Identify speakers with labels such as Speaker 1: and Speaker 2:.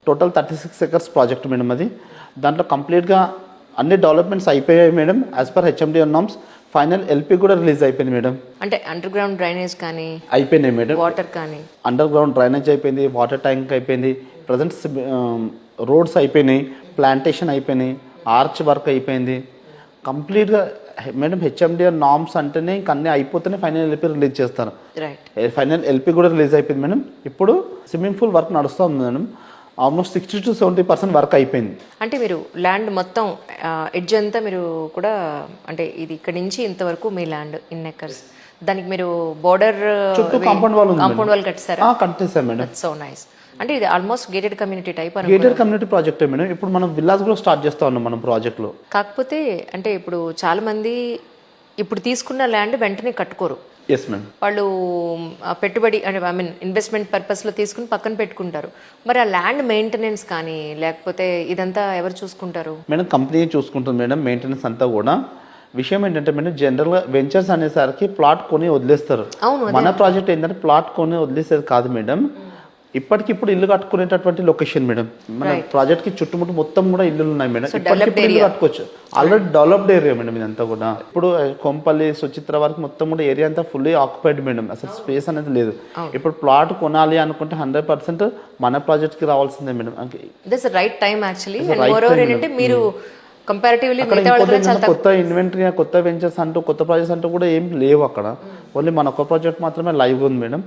Speaker 1: Total 36 acres project madam అది. దాంట్లో కంప్లీట్గా అన్ని డెవలప్మెంట్స్ అయిపోయాయి madam. As per HMD norms final LP కూడా రిలీజ్ అయిపోయింది మేడం.
Speaker 2: అంటే అండర్ గ్రౌండ్ డ్రైనేజ్ కానీ
Speaker 1: అయిపోయినాయి మేడం.
Speaker 2: వాటర్ కానీ
Speaker 1: అండర్ గ్రౌండ్ డ్రైనేజ్ అయిపోయింది, వాటర్ ట్యాంక్ అయిపోయింది, ప్రజెంట్ రోడ్స్ అయిపోయినాయి, ప్లాంటేషన్ అయిపోయినాయి, ఆర్చ్ వర్క్ అయిపోయింది కంప్లీట్గా మేడం. హెచ్ఎండిఆర్ నామ్స్ అంటేనే ఇంక అన్నీ అయిపోతేనే ఫైనల్ ఎల్పి రిలీజ్ చేస్తారు.
Speaker 2: రైట్.
Speaker 1: ఫైనల్ ఎల్పి కూడా రిలీజ్ అయిపోయింది మేడం. ఇప్పుడు స్విమ్మింగ్ పూల్ వర్క్ నడుస్తుంది మేడం. ఆల్మోస్ట్ 60 to 70% వర్క్ అయిపోయింది.
Speaker 2: అంటే మీరు ల్యాండ్ మొత్తం ఎడ్జ్ అంతా మీరు కూడా అంటే ఇది ఇక్కడ నుంచి ఇంతవరకు మీ ల్యాండ్ ఇన్ ఎకర్స్, దానికి మీరు బోర్డర్
Speaker 1: చుట్టూ కాంపౌండ్ వాల్
Speaker 2: కట్టారా?
Speaker 1: కట్టేసాం మేడం.
Speaker 2: So nice. అంటే ఇది ఆల్మోస్ట్ గేటెడ్ కమ్యూనిటీ టైప్ అని.
Speaker 1: Gated community project madam. ఇప్పుడు మనం విల్లాస్ కూడా స్టార్ట్ చేస్తా ఉన్నాం మనం ప్రాజెక్ట్లో.
Speaker 2: కాకపోతే అంటే ఇప్పుడు చాలా మంది ఇప్పుడు తీసుకున్న ల్యాండ్ వెంటనే కట్టుకోరు.
Speaker 1: Yes madam.
Speaker 2: వాళ్ళు పెట్టుబడి అంటే ఐ మీన్ ఇన్వెస్ట్మెంట్ పర్పస్లో తీసుకుని పక్కన పెట్టుకుంటారు. మరి ఆ ల్యాండ్ మెయింటెనెన్స్ కానీ లేకపోతే ఇదంతా ఎవరు చూసుకుంటారు?
Speaker 1: మేడం కంపెనీ చూసుకుంటుంది మేడం మెయింటెనెన్స్ అంతా కూడా. విషయం ఏంటంటే మేడం జనరల్గా వెంచర్స్ అనేసరికి ప్లాట్ కొని వదిలేస్తారు.
Speaker 2: అవును.
Speaker 1: మన ప్రాజెక్ట్ ఏంటంటే ప్లాట్ కొని వదిలేసేది కాదు మేడం. ఇప్పటికిప్పుడు ఇల్లు కట్టుకునేటటువంటి లొకేషన్ మేడం. మన ప్రాజెక్ట్ కి చుట్టుముట్టు మొత్తం కూడా ఇల్లు ఉన్నాయి మేడం. ఇప్పటికిప్పుడు ఇల్లు కట్టుకోవచ్చు. ఆల్రెడీ డెవలప్డ్ ఏరియా మేడం ఇదంతా కూడా. ఇప్పుడు కొంపల్లి సుచిత్ర వరకు మొత్తం కూడా ఏరియా అంతా ఫుల్లీ ఆక్యుపైడ్ మేడం. అసలు స్పేస్ అనేది లేదు. ఇప్పుడు ప్లాట్ కొనాలి అనుకుంటే 100% మన ప్రాజెక్ట్ కి రావాల్సిందే madam.
Speaker 2: This right time actually. ఏంటంటే మీరు కంపారిటివ్లీ
Speaker 1: కొత్త ఇన్వెంటరీ, కొత్త వెంచర్స్ అంటూ, కొత్త ప్రాజెక్ట్స్ అంటూ కూడా ఏం లేవు అక్కడ. ఓన్లీ మన ఒక ప్రాజెక్ట్ మాత్రమే లైవ్ ఉంది మేడం.